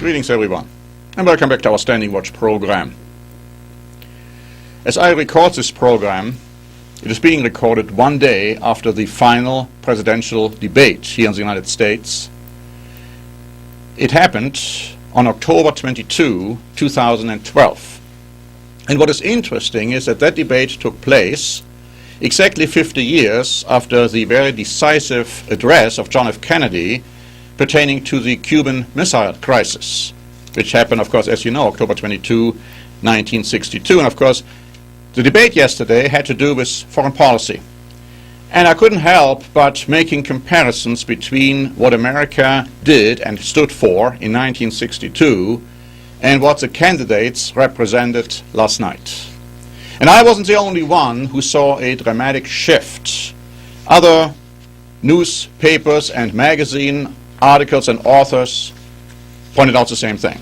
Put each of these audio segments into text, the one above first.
Greetings everyone, and welcome back to our Standing Watch program. As I record this program, it is being recorded one day after the final presidential debate here in the United States. It happened on October 22, 2012. And what is interesting is that that debate took place exactly 50 years after the very decisive address of John F. Kennedy pertaining to the Cuban Missile Crisis, which happened, of course, as you know, October 22, 1962. And of course, the debate yesterday had to do with foreign policy. And I couldn't help but making comparisons between what America did and stood for in 1962 and what the candidates represented last night. And I wasn't the only one who saw a dramatic shift. Other newspapers and magazine articles and authors pointed out the same thing.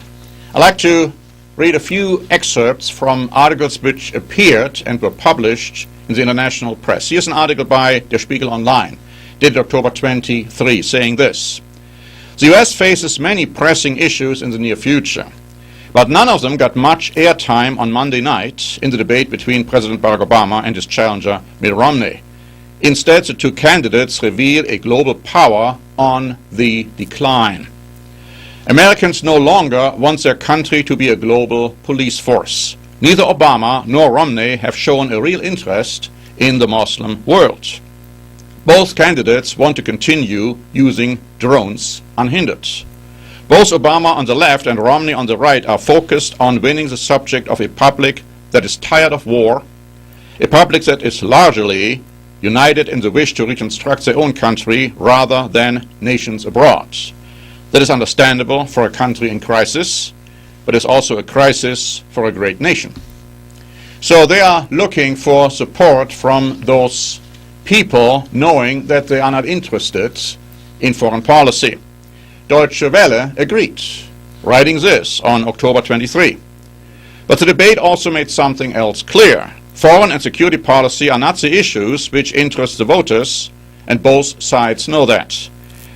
I'd like to read a few excerpts from articles which appeared and were published in the international press. Here's an article by Der Spiegel Online, dated October 23, saying this: "The U.S. faces many pressing issues in the near future, but none of them got much airtime on Monday night in the debate between President Barack Obama and his challenger Mitt Romney. Instead, the two candidates reveal a global power on the decline. Americans no longer want their country to be a global police force. Neither Obama nor Romney have shown a real interest in the Muslim world. Both candidates want to continue using drones unhindered. Both Obama on the left and Romney on the right are focused on winning the subject of a public that is tired of war, a public that is largely united in the wish to reconstruct their own country rather than nations abroad. That is understandable for a country in crisis, but is also a crisis for a great nation." So they are looking for support from those people, knowing that they are not interested in foreign policy. Deutsche Welle agreed, writing this on October 23. But the debate also made something else clear. Foreign and security policy are not the issues which interest the voters, and both sides know that.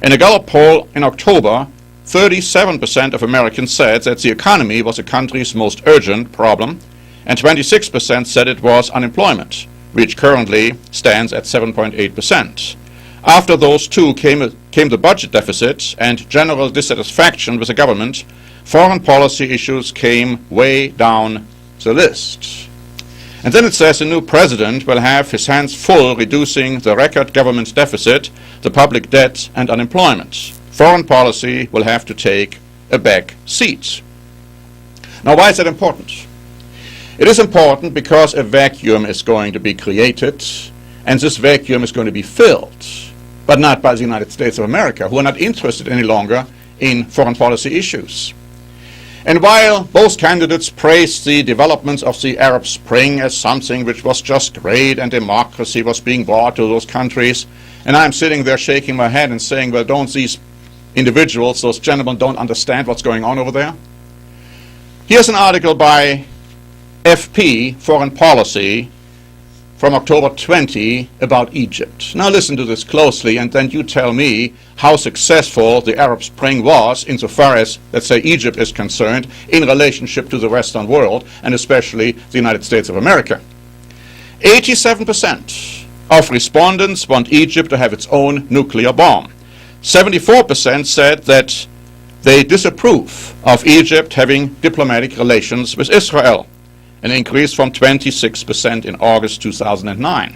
In a Gallup poll in October, 37% of Americans said that the economy was the country's most urgent problem, and 26% said it was unemployment, which currently stands at 7.8%. After those two came the budget deficit and general dissatisfaction with the government. Foreign policy issues came way down the list. And then it says the new president will have his hands full reducing the record government deficit, the public debt, and unemployment. Foreign policy will have to take a back seat. Now, why is that important? It is important because a vacuum is going to be created, and this vacuum is going to be filled, but not by the United States of America, who are not interested any longer in foreign policy issues. And while both candidates praised the developments of the Arab Spring as something which was just great and democracy was being brought to those countries, and I'm sitting there shaking my head and saying, well, don't these individuals, those gentlemen, don't understand what's going on over there? Here's an article by FP Foreign Policy from October 20 about Egypt. Now listen to this closely, and then you tell me how successful the Arab Spring was insofar as, let's say, Egypt is concerned in relationship to the Western world, and especially the United States of America. 87% of respondents want Egypt to have its own nuclear bomb. 74% said that they disapprove of Egypt having diplomatic relations with Israel, an increase from 26% in August 2009.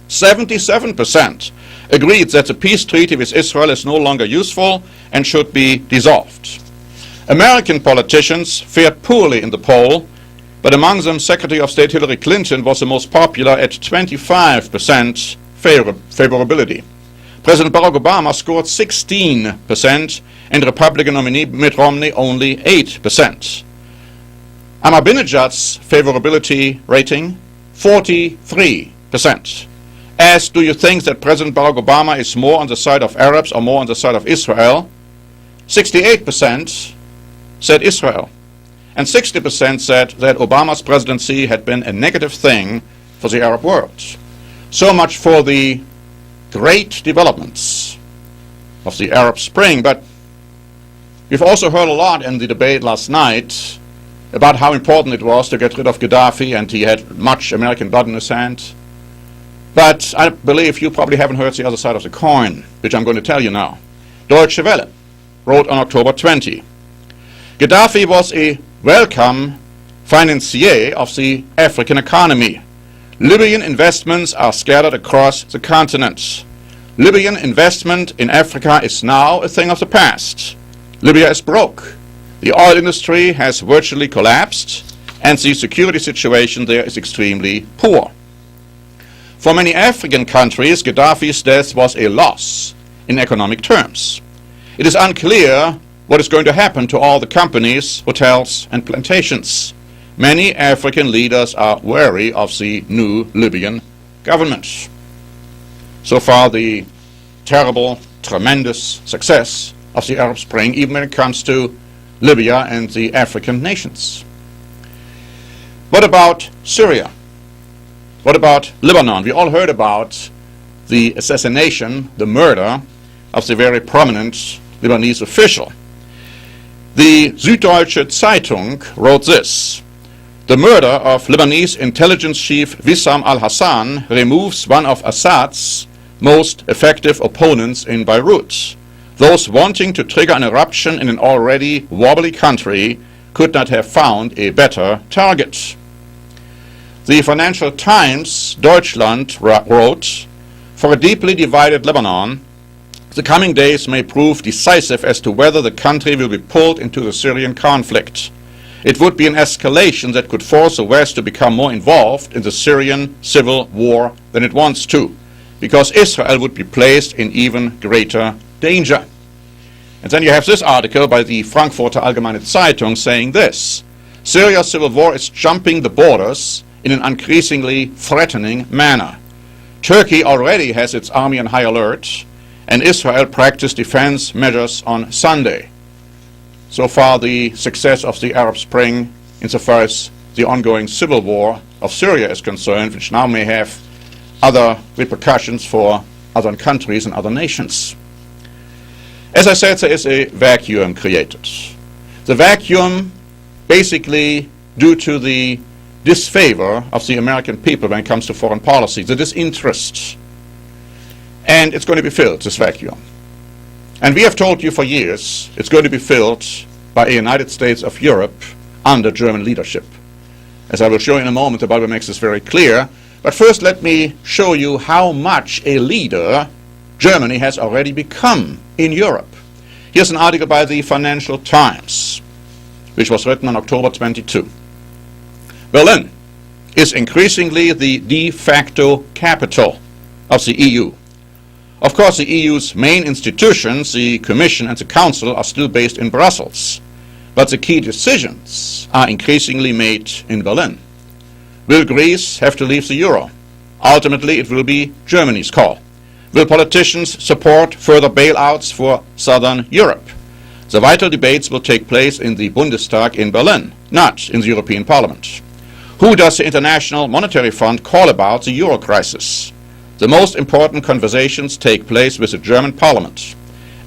77% agreed that the peace treaty with Israel is no longer useful and should be dissolved. American politicians fared poorly in the poll, but among them Secretary of State Hillary Clinton was the most popular at 25% favorability. President Barack Obama scored 16%, and Republican nominee Mitt Romney only 8%. Ahmadinejad's favorability rating, 43%. As do you think that President Barack Obama is more on the side of Arabs or more on the side of Israel? 68% said Israel. And 60% said that Obama's presidency had been a negative thing for the Arab world. So much for the great developments of the Arab Spring. But We've also heard a lot in the debate last night about how important it was to get rid of Gaddafi, and he had much American blood in his hand. But I believe you probably haven't heard the other side of the coin, which I'm going to tell you now. Deutsche Welle wrote on October 20, Gaddafi was a welcome financier of the African economy. Libyan investments are scattered across the continent. Libyan investment in Africa is now a thing of the past. Libya is broke. The oil industry has virtually collapsed, and the security situation there is extremely poor. For many African countries, Gaddafi's death was a loss in economic terms. It is unclear what is going to happen to all the companies, hotels, and plantations. Many African leaders are wary of the new Libyan government. So far, the terrible, tremendous success of the Arab Spring, even when it comes to Libya and the African nations. What about Syria? What about Lebanon? We all heard about the assassination, the murder of the very prominent Lebanese official. The Süddeutsche Zeitung wrote this: the murder of Lebanese intelligence chief Wissam al-Hassan removes one of Assad's most effective opponents in Beirut. Those wanting to trigger an eruption in an already wobbly country could not have found a better target. The Financial Times Deutschland wrote, for a deeply divided Lebanon, the coming days may prove decisive as to whether the country will be pulled into the Syrian conflict. It would be an escalation that could force the West to become more involved in the Syrian civil war than it wants to, because Israel would be placed in even greater danger. And then you have this article by the Frankfurter Allgemeine Zeitung saying this: Syria's civil war is jumping the borders in an increasingly threatening manner. Turkey already has its army on high alert, and Israel practiced defense measures on Sunday. So far, the success of the Arab Spring, insofar as the ongoing civil war of Syria is concerned, which now may have other repercussions for other countries and other nations. As I said, there is a vacuum created. The vacuum basically due to the disfavor of the American people when it comes to foreign policy, the disinterest. And it's going to be filled, this vacuum. And we have told you for years it's going to be filled by a United States of Europe under German leadership. As I will show you in a moment, the Bible makes this very clear. But first let me show you how much a leader Germany has already become in Europe. Here's an article by the Financial Times, which was written on October 22. Berlin is increasingly the de facto capital of the EU. Of course, the EU's main institutions, the Commission and the Council, are still based in Brussels, but the key decisions are increasingly made in Berlin. Will Greece have to leave the euro? Ultimately, it will be Germany's call. Will politicians support further bailouts for Southern Europe? The vital debates will take place in the Bundestag in Berlin, not in the European Parliament. Who does the International Monetary Fund call about the euro crisis? The most important conversations take place with the German Parliament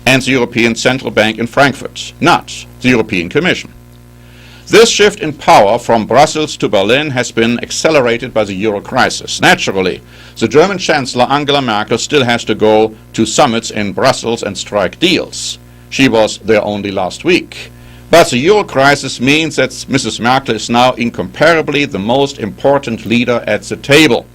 and the European Central Bank in Frankfurt, not the European Commission. This shift in power from Brussels to Berlin has been accelerated by the euro crisis. Naturally, the German Chancellor Angela Merkel still has to go to summits in Brussels and strike deals. She was there only last week. But the euro crisis means that Mrs. Merkel is now incomparably the most important leader at the table.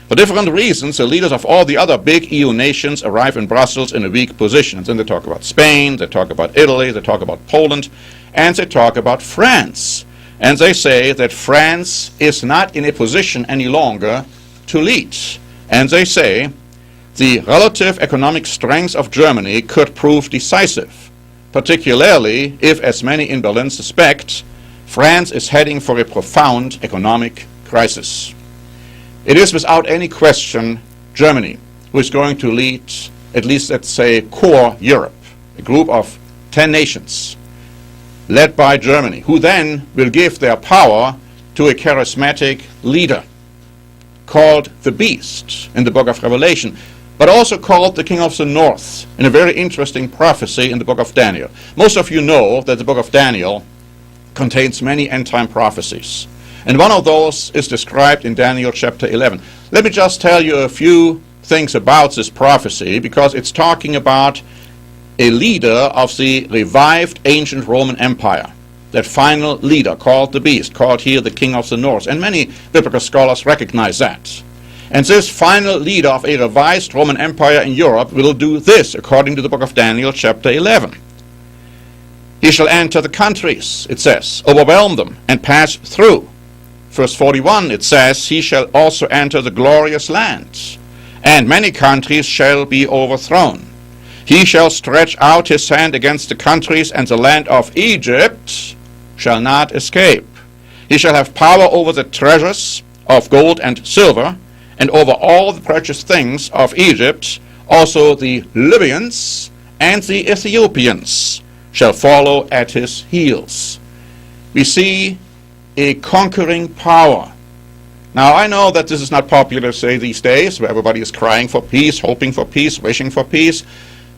For different reasons, the leaders of all the other big EU nations arrive in Brussels in a weak position. And then they talk about Spain, they talk about Italy, they talk about Poland, and they talk about France. And they say that France is not in a position any longer to lead. And they say the relative economic strength of Germany could prove decisive, particularly if, as many in Berlin suspect, France is heading for a profound economic crisis. It is without any question Germany who is going to lead, at least let's say, core Europe, a group of 10 nations led by Germany, who then will give their power to a charismatic leader called the Beast in the book of Revelation. but also called the king of the north, in a very interesting prophecy in the book of Daniel. Most of you know that the book of Daniel contains many end-time prophecies. And one of those is described in Daniel chapter 11. Let me just tell you a few things about this prophecy, because it's talking about a leader of the revived ancient Roman Empire. That final leader called the beast, called here the king of the north. And many biblical scholars recognize that. And this final leader of a revised Roman Empire in Europe will do this, according to the book of Daniel, chapter 11. He shall enter the countries, it says, overwhelm them, and pass through. Verse 41, it says, he shall also enter the glorious lands, and many countries shall be overthrown. He shall stretch out his hand against the countries, and the land of Egypt shall not escape. He shall have power over the treasures of gold and silver, and over all the precious things of Egypt. Also the Libyans and the Ethiopians shall follow at his heels. We see a conquering power. Now, I know that this is not popular to say these days, where everybody is crying for peace, hoping for peace, wishing for peace,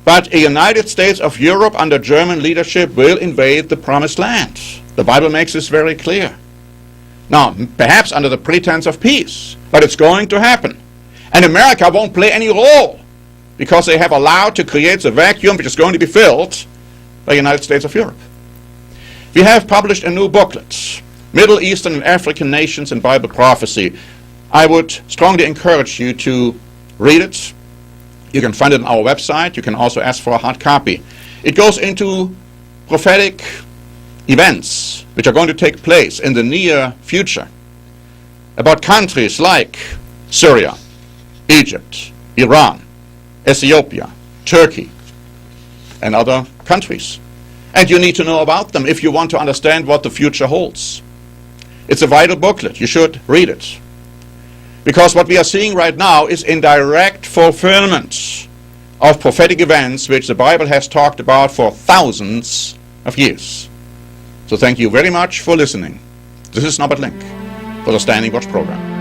but a United States of Europe under German leadership will invade the promised land. The Bible makes this very clear. Now, perhaps under the pretense of peace, but it's going to happen. And America won't play any role, because they have allowed to create the vacuum which is going to be filled by the United States of Europe. We have published a new booklet, Middle Eastern and African Nations and Bible Prophecy. I would strongly encourage you to read it. You can find it on our website. You can also ask for a hard copy. It goes into prophetic events which are going to take place in the near future, about countries like Syria, Egypt, Iran, Ethiopia, Turkey, and other countries. And you need to know about them if you want to understand what the future holds. It's a vital booklet. You should read it. Because what we are seeing right now is in direct fulfillment of prophetic events which the Bible has talked about for thousands of years. So thank you very much for listening. This is Norbert Link for the Standing Watch program.